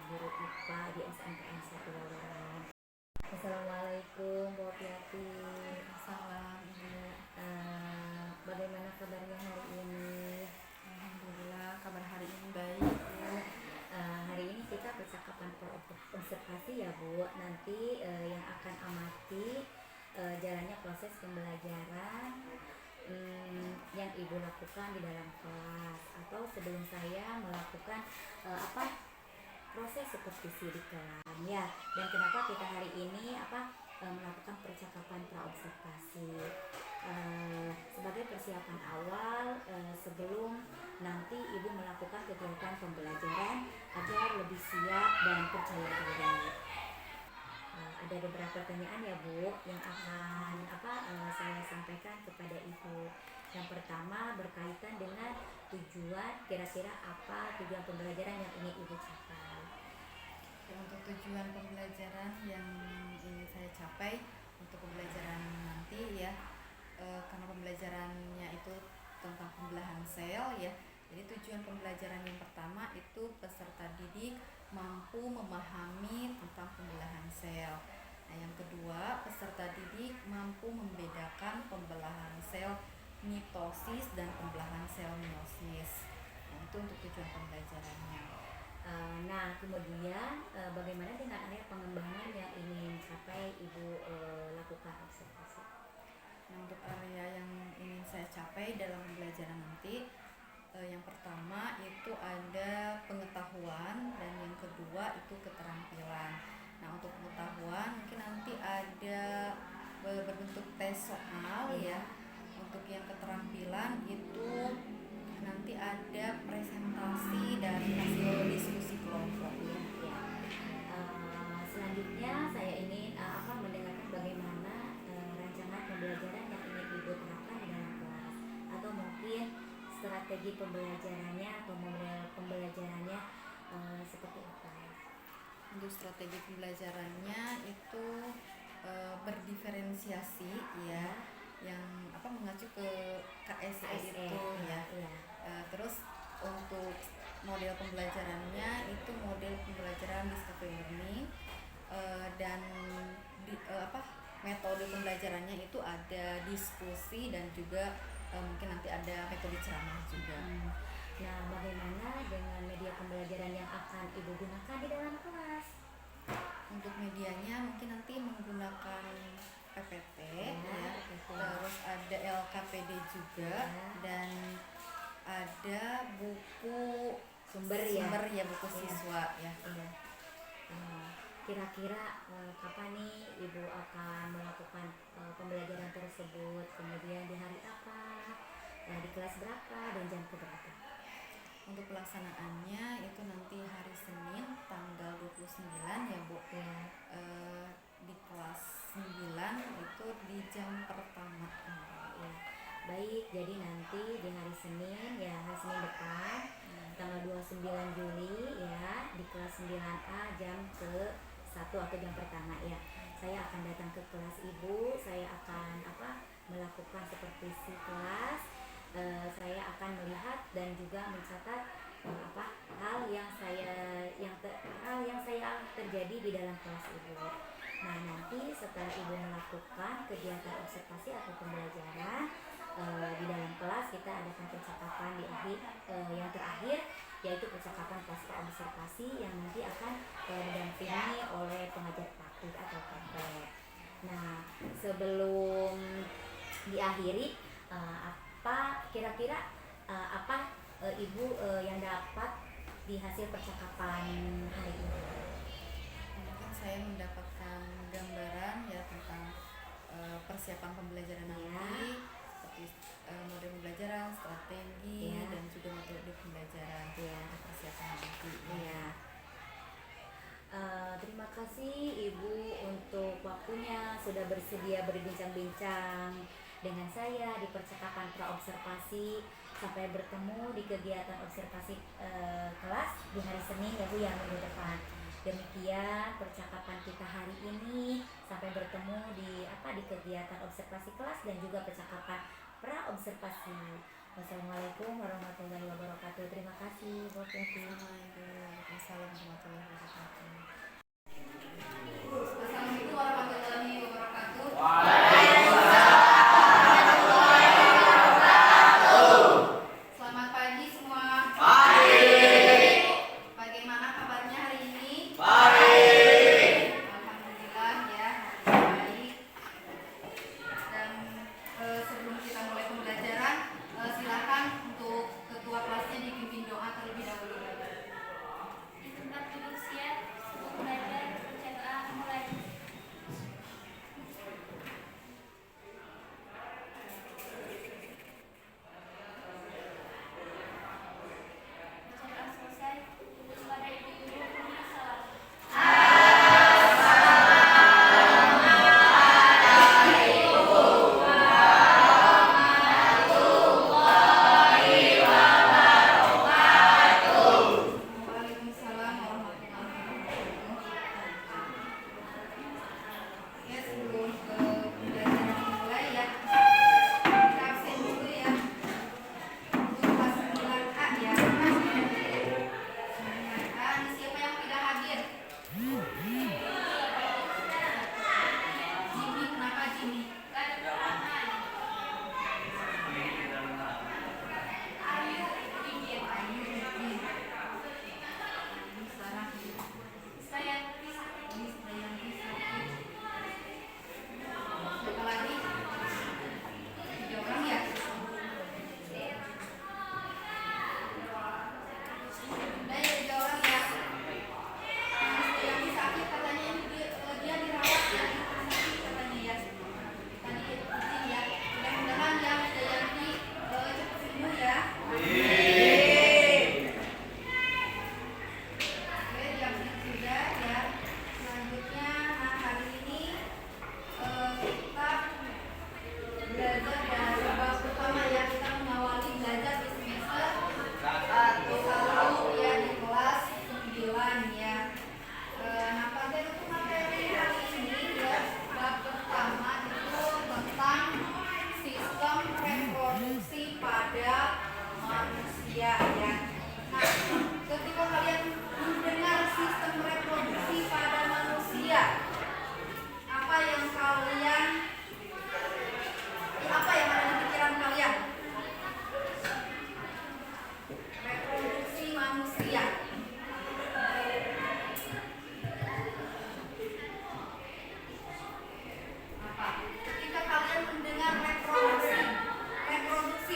guru IPA di SMPN 1 Walloran. Assalamualaikum Bu Opiati. Salam Ibu. Bagaimana kabarnya hari ini? Alhamdulillah kabar hari ini baik Bu. Hari ini kita percakapan observasi ya Bu. Nanti yang akan amati jalannya proses pembelajaran yang Ibu lakukan di dalam kelas, atau sebelum saya melakukan proses supervisi di kelas ya. Dan kenapa kita hari ini melakukan percakapan praobservasi sebagai persiapan awal sebelum nanti Ibu melakukan kegiatan pembelajaran agar lebih siap dan percaya diri. Ada beberapa pertanyaan ya Bu yang akan saya sampaikan kepada Ibu. Yang pertama berkaitan dengan tujuan, kira-kira apa tujuan pembelajaran yang ingin Ibu capai? Untuk tujuan pembelajaran yang ingin saya capai untuk pembelajaran nanti ya, karena pembelajarannya itu tentang pembelahan sel ya. Jadi tujuan pembelajaran yang pertama itu peserta didik mampu memahami tentang pembelahan sel. Nah, yang kedua, peserta didik mampu membedakan pembelahan sel mitosis dan pembelahan sel meiosis. Nah, itu untuk tujuan pembelajarannya. Nah, kemudian bagaimana dengan area pengembangan yang ingin capai Ibu lakukan observasi? Nah, untuk area yang ingin saya capai dalam pembelajaran nanti, yang pertama itu ada pengetahuan dan yang kedua itu keterampilan. Nah, untuk pengetahuan mungkin nanti ada berbentuk tes soal ya. Untuk yang keterampilan itu nanti ada presentasi dari hasil diskusi kelompok ya. Selanjutnya saya ingin mendengarkan bagaimana rancangan pembelajaran yang ingin Ibu terapkan di dalam kelas, atau mungkin strategi pembelajarannya atau model pembelajarannya seperti apa? Untuk strategi pembelajarannya itu berdiferensiasi ya, yang mengacu ke KSE itu ya. Terus untuk model pembelajarannya itu model pembelajaran discovery learning, dan metode pembelajarannya itu ada diskusi dan juga mungkin nanti ada metode ceramah juga. Nah, bagaimana dengan media pembelajaran yang akan Ibu gunakan di dalam kelas? Untuk medianya mungkin nanti menggunakan PPT ya. Terus ada LKPD juga dan ada buku sumber ya, buku siswa ya. Kira-kira kapan nih Ibu akan melakukan pembelajaran tersebut? Kemudian di hari apa? Di kelas berapa dan jam berapa? Untuk pelaksanaannya itu nanti hari Senin tanggal 29 ya Bu ya. Di kelas 9 itu di jam pertama ya. Baik, jadi nanti di hari Senin ya, hari Senin depan tanggal 29 Juli ya, di kelas 9A jam ke-1 atau jam pertama ya. Saya akan datang ke kelas Ibu, saya akan melakukan supervisi kelas. Saya akan melihat dan juga mencatat hal yang terjadi di dalam kelas Ibu. Nah, nanti setelah Ibu melakukan kegiatan observasi atau pembelajaran di dalam kelas, kita adakan percakapan di akhir yang terakhir, yaitu percakapan pasca observasi yang nanti akan didampingi oleh pengajar praktik atau praktek. Nah, sebelum diakhiri, kira-kira Ibu yang dapat di hasil percakapan hari ini? Mungkin saya mendapatkan gambaran ya tentang persiapan pembelajaran nanti, seperti model pembelajaran, strategi dan juga metode pembelajaran persiapan nanti. Terima kasih Ibu untuk waktunya, sudah bersedia berbincang-bincang dengan saya di percakapan praobservasi. Sampai bertemu di kegiatan observasi kelas di hari Senin ya Bu, yang minggu depan. Demikian percakapan kita hari ini. Sampai bertemu di kegiatan observasi kelas dan juga percakapan praobservasi. Wassalamualaikum warahmatullahi wabarakatuh. Terima kasih Bu Opiati. Waalaikumsalam warahmatullahi wabarakatuh. ya. Nah, pelajaran untuk materi hari ini ya, bab pertama itu tentang sistem reproduksi pada manusia ya. Nah, ketika kalian mendengar sistem reproduksi pada manusia, apa yang ada di pikiran kalian? Reproduksi manusia. Apa? Ketika kalian mendengar reproduksi,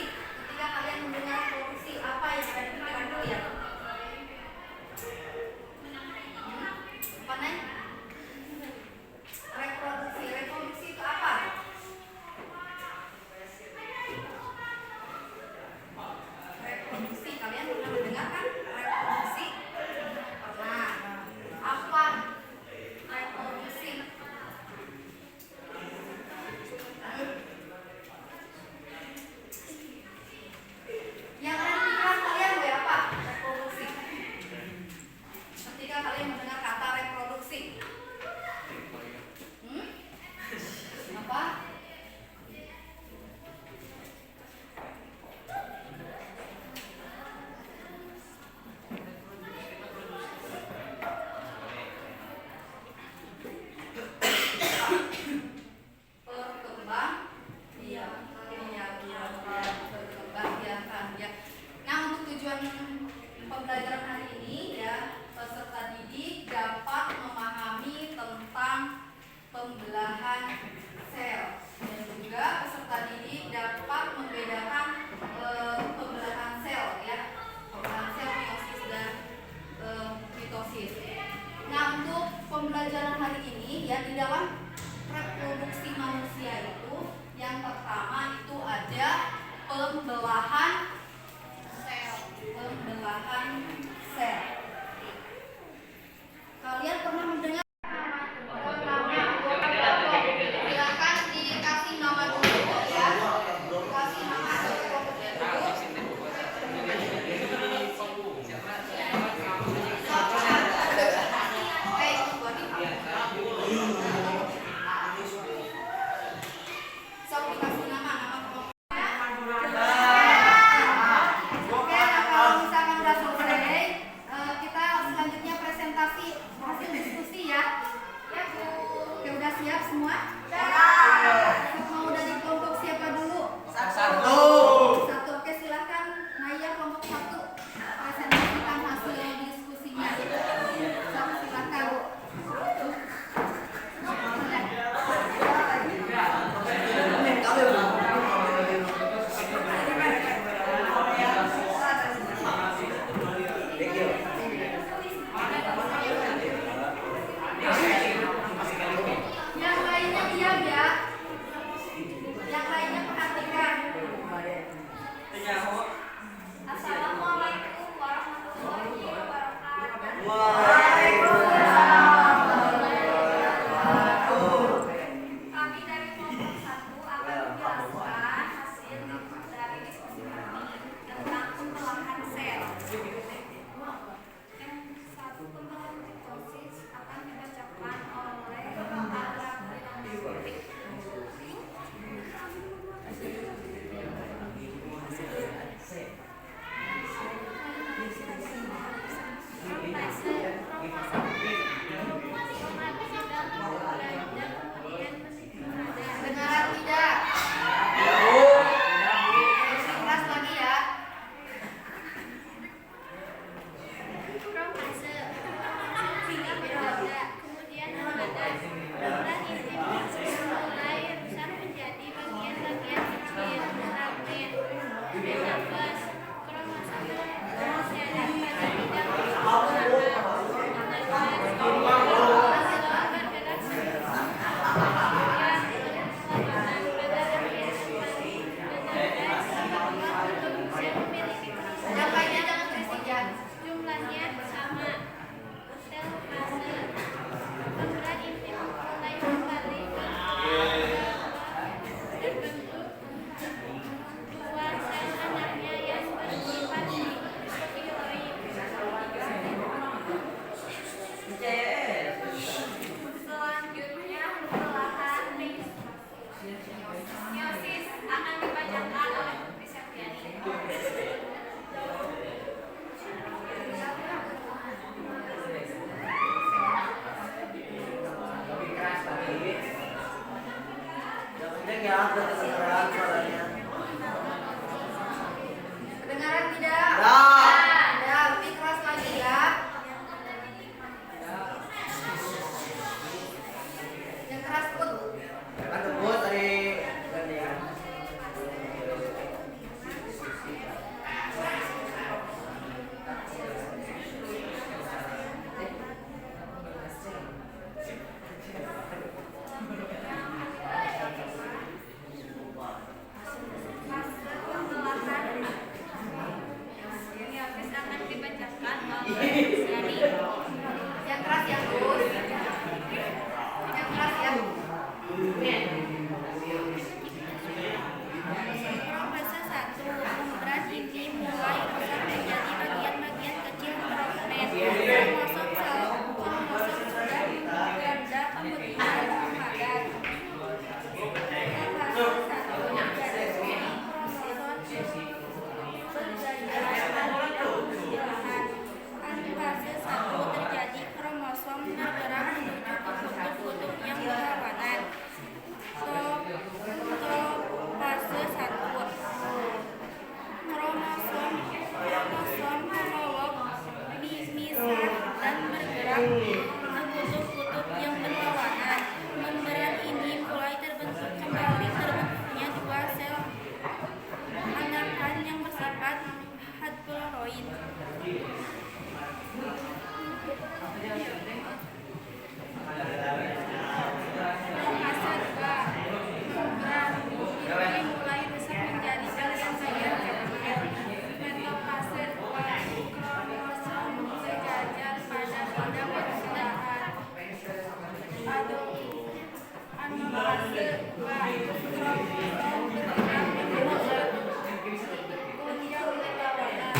ketika kalian mendengar reproduksi, apa yang ada di pikiran kalian? Apa nih? Reproduksi itu apa? Reproduksi, kalian pernah mendengar kan? Reproduksi? Pernah. Apa reproduksi? Yang ada di pikiran kalian gue apa? Reproduksi. Ketika kalian mendengar kata reproduksi, apa? Berkembang ya. Nah, untuk tujuan pembelajaran hari ini ya, peserta didik dapat memahami tentang pembelahan sel dan juga peserta didik dapat membedakan pembelahan sel ya, pembelahan sel meiosis dan mitosis. Nah, untuk pembelajaran hari ini ya, di dalam reproduksi manusia itu yang pertama itu ada pembelahan sel. Kalian pernah mendengar? Silakan dikasih nama dulu ya. Kasih nama dulu. Oke, nah kalau misalkan udah selesai, Selanjutnya pembelahan meiosis akan dibacakan oleh Putri Septiani. Kedengaran tidak? Ada, lebih keras lagi ya. Yang keras pun. Fase pembelahan meiosis akan dibacakan oleh Septiani. Yang keras ya, Gus. Yang keras ya. Fase 1 pemberat ini mulai rusak menjadi bagian-bagian kecil fragmen kromosom sudah ganda pembentukan padat. Fase 1 menjadi kromosom berjajar fase 1 terjadi kromosom bergerak menuju ke kutub-kutub yang berlawanan. Fase 1 kromosom homolog misah dan bergerak ke kutub-kutub yang berlawanan. Membran ini mulai terbentuk kembali. Terbentuknya dua sel anakan yang bersifat haploid. Fase 2 membran ini mulai rusak menjadi bagian-bagian kecil. Metafase 2 kromosom sejajar pada bidang permudahan. Anofase 2 kromosom bergerak menuju kutub yang berlawanan.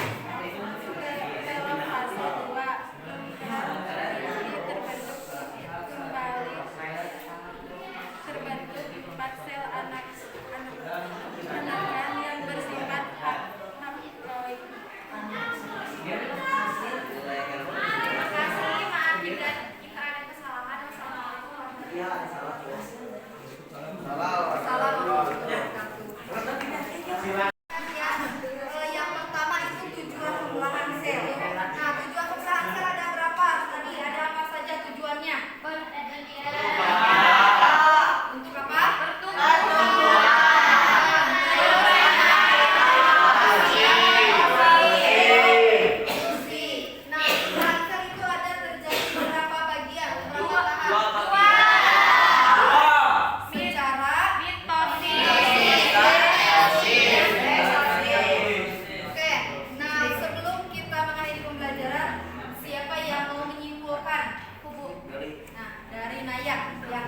Telofase 2 membran ini terbentuk kembali. Terbentuk 4 sel anakan yang bersifat haploid. Terima kasih, maaf jika ada kesalahan. Assalamualaikum warahmatullahi. Yang pertama itu tujuan pembelahan sel. Nah, tujuan pembelahan sel ada berapa? Tadi ada apa saja tujuannya? Untuk apa? Fungsi. Nah, pembelahan sel itu ada terjadi berapa bagian? Berapa tahap? Secara Oke, nah sebelum kita mengakhiri pembelajaran, siapa yang mau menyimpulkan? Kubu. Nah, dari Naya, ya.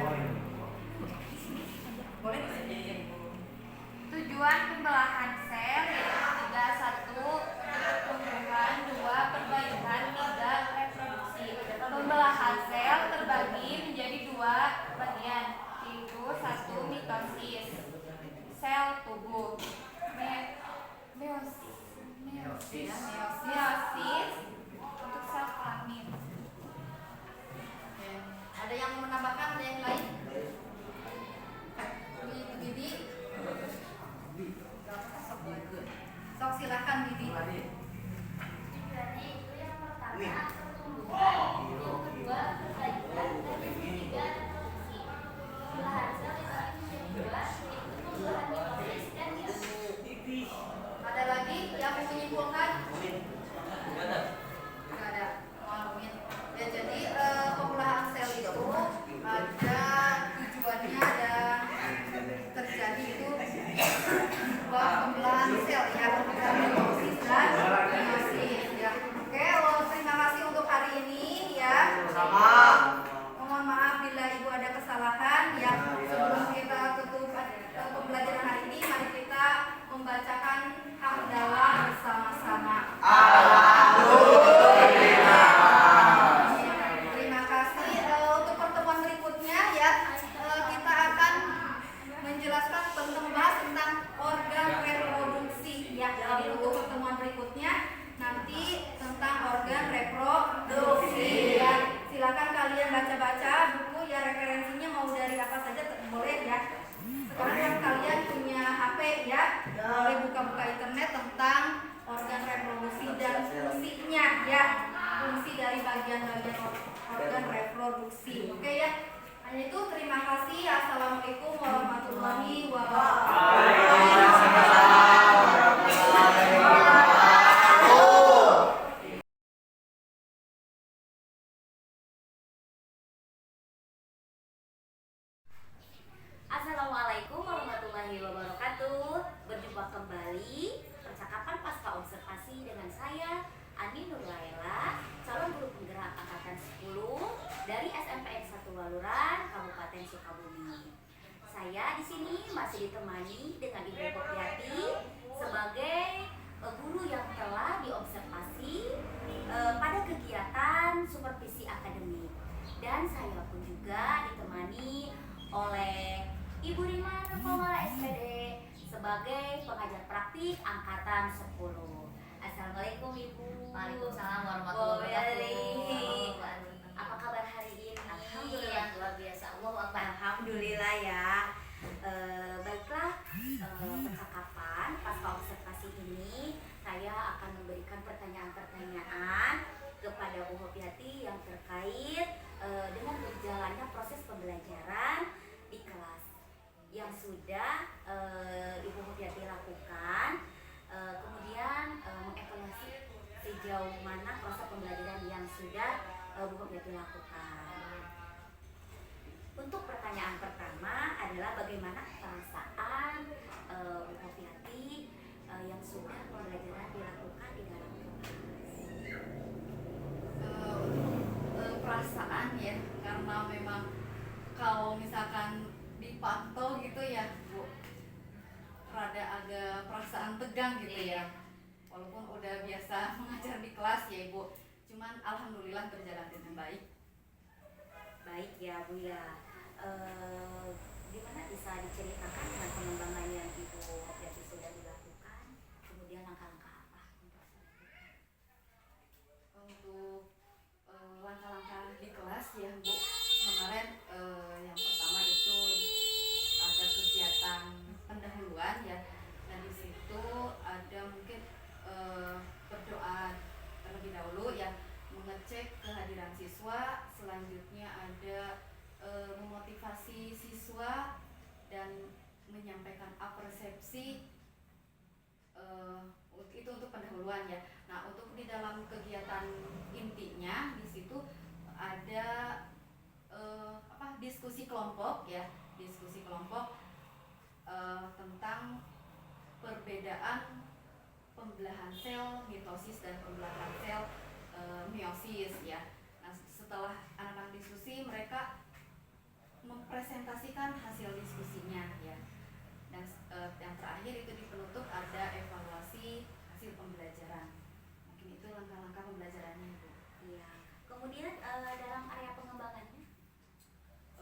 Boleh disebutkan? Tujuan pembelahan sel yaitu 3. 1. Tumbuhan. 2. Perbaikan. 3. Reproduksi. Pembelahan sel terbagi menjadi 2 bagian, yaitu 1. Mitosis sel tubuh, meiosis untuk sel kelamin. Ada yang mau menambahkan? Ada yang lain? Bibi? Sok silakan Bibi. Jadi itu yang pertama pertumbuhan, yang kedua perbaikan, dan yang ketiga reproduksi. Pembelahan sel dibagi menjadi 2, yaitu pembelahan mitosis dan meiosis. Ada lagi yang mau menyimpulkan? Dan itu terima kasih. Assalamualaikum warahmatullahi wabarakatuh. Assalamualaikum warahmatullahi wabarakatuh. Berjumpa kembali percakapan pasca observasi dengan saya Ani Nurlaila, calon guru penggerak angkatan 10 dari SMPN 1 Waluran, Kabupaten Sukabumi. Saya di sini masih ditemani dengan Ibu Kopiati sebagai guru yang telah diobservasi pada kegiatan supervisi akademik. Dan saya pun juga ditemani oleh Ibu Rima Nurkomala SPD sebagai pengajar praktik angkatan 10. Assalamualaikum Ibu. Waalaikumsalam warahmatullahi wabarakatuh. Apa kabar hari ini? Alhamdulillah luar biasa. Allahu Akbar. Alhamdulillah ya. Baiklah, percakapan pasca observasi ini saya akan memberikan pertanyaan-pertanyaan kepada Bu Hopiati yang terkait dengan berjalannya proses pembelajaran di kelas yang sudah Ibu Hopiati lakukan, kemudian mengevaluasi sejauh mana proses pembelajaran yang sudah Bu Hopiati lakukan. Untuk pertanyaan pertama adalah bagaimana perasaan Bu Hopiati yang sudah pembelajaran dilakukan di dalam kelas. Perasaan ya, karena memang kalau misalkan dipantau gitu ya Bu, rada agak perasaan tegang gitu ya, walaupun udah biasa mengajar di kelas ya Ibu, cuman alhamdulillah berjalan dengan baik. Baik ya Bu ya. Gimana bisa diceritakan dengan pengembangan yang Ibu Hopiati sudah dilakukan, kemudian langkah-langkah apa untuk selanjutnya? Untuk langkah-langkah di kelas ya Bu, kemarin yang pertama itu ada kegiatan pendahuluan ya, dan di situ ada mungkin berdoa terlebih dahulu ya, mengecek kehadiran siswa, selanjutnya ada memotivasi siswa dan menyampaikan apresiasi, itu untuk pendahuluan ya. Nah, untuk di dalam kegiatan intinya di situ ada diskusi kelompok ya, diskusi kelompok tentang perbedaan pembelahan sel mitosis dan pembelahan sel meiosis ya. Nah, setelah anak-anak diskusi, mereka mempresentasikan hasil diskusinya ya. Dan yang terakhir itu di penutup ada evaluasi hasil pembelajaran. Mungkin itu langkah-langkah pembelajarannya Bu. Iya. Kemudian dalam area pengembangannya?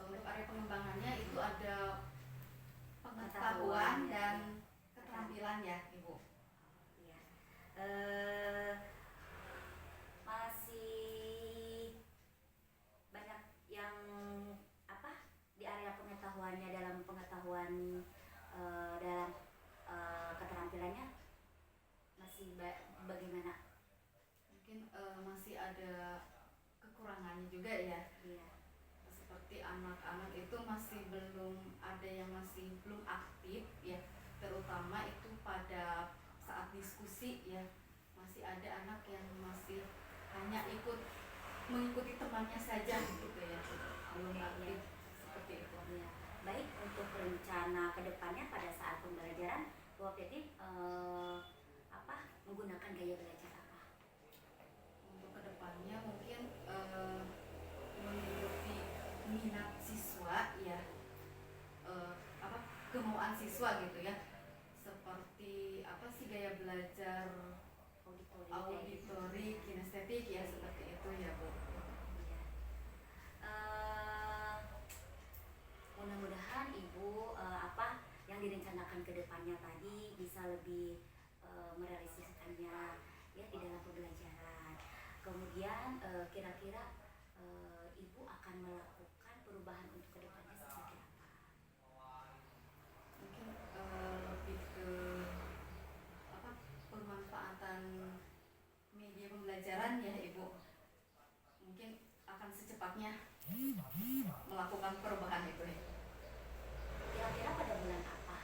Untuk area pengembangannya itu ada pengetahuan dan keterampilan ya Ibu. Iya. Masih banyak yang di area pengetahuannya, dalam pengetahuan dalam keterampilannya masih bagaimana? Mungkin masih ada kekurangannya juga ya. Iya. Seperti anak-anak itu masih belum ada yang masih belum aktif ya, terutama itu pada saat diskusi ya, masih ada anak yang masih hanya mengikuti temannya saja gitu ya, belum aktif seperti itu. Ya. Baik, untuk rencana kedepannya pada saat pembelajaran Bu Hopiati menggunakan gaya belajar apa? Untuk kedepannya mungkin mengikuti minat siswa ya, kemauan siswa gitu ya, seperti gaya belajar auditori kinestetik ya, seperti itu ya Bu. Mudah-mudahan Ibu yang direncanakan ke depannya tadi bisa lebih merealisasikannya ya di dalam pembelajaran. Kemudian kira-kira Ibu akan melakukan perubahan untuk ke depannya seperti apa? Mungkin lebih ke pemanfaatan media pembelajaran ya Ibu. Mungkin akan secepatnya melakukan perubahan itu ya. Kira-kira pada bulan apa?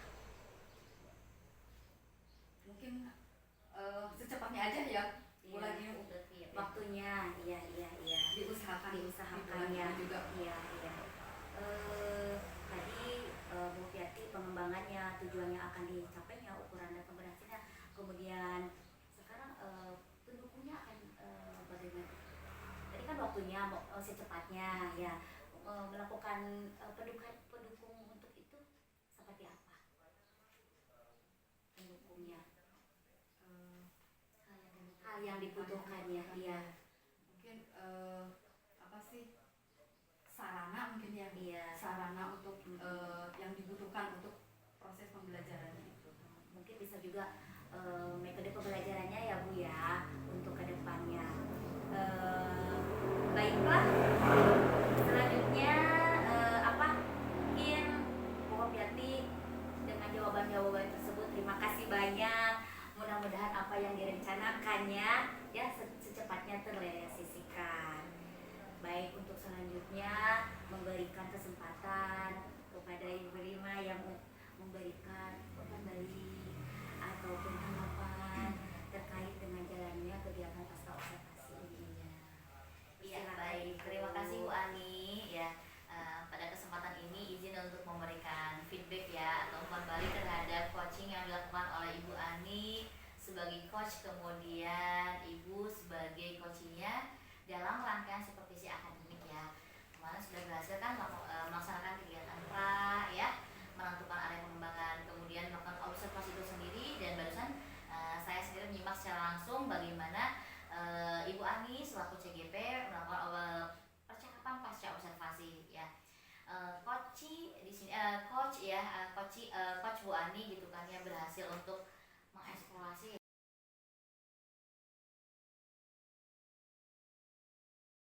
Mungkin secepatnya aja ya, bulan ini waktunya Iya, diusahakan ya. juga. Iya. Tadi Bu Fiati pengembangannya, tujuannya akan dicapainya, ukuran dan keberhasilannya. Kemudian sekarang pendukungnya akan bagaimana? Tadi kan waktunya secepatnya ya, melakukan pendukung untuk itu seperti apa? Pendukungnya, hal yang dibutuhkannya, iya. Mungkin apa sih, sarana mungkin ya, Iya. sarana untuk yang dibutuhkan untuk proses pembelajarannya itu. Mungkin bisa juga metode pembelajarannya ya Bu ya, untuk kedepannya. Baiklah, selanjutnya mungkin Bu Hopiati dengan jawaban-jawaban tersebut terima kasih banyak. Mudah-mudahan apa yang direncanakannya ya secepatnya terrealisasikan. Baik, untuk selanjutnya memberikan kesempatan kepada Ibu Rima yang memberikan kembali ataupun tanggapan terkait dengan jalannya kegiatan pasca observasi ini. Iya, baik. Terima kasih Bu Ani ya. Pada kesempatan ini izin untuk memberikan feedback ya atau umpan balik terhadap coaching yang dilakukan oleh Ibu Ani sebagai coach, kemudian Ibu sebagai coachingnya dalam rangkaian supervisi akademik ya. Kemarin sudah berhasil kan melaksanakan kegiatan pra ya, menentukan area pengembangan, kemudian melakukan observasi itu sendiri, dan barusan saya sendiri menyimak secara langsung bagaimana Ibu Ani selaku CGP melakukan percakapan pasca observasi ya. Coach di sini coach Bu Ani gitu kan ya, berhasil untuk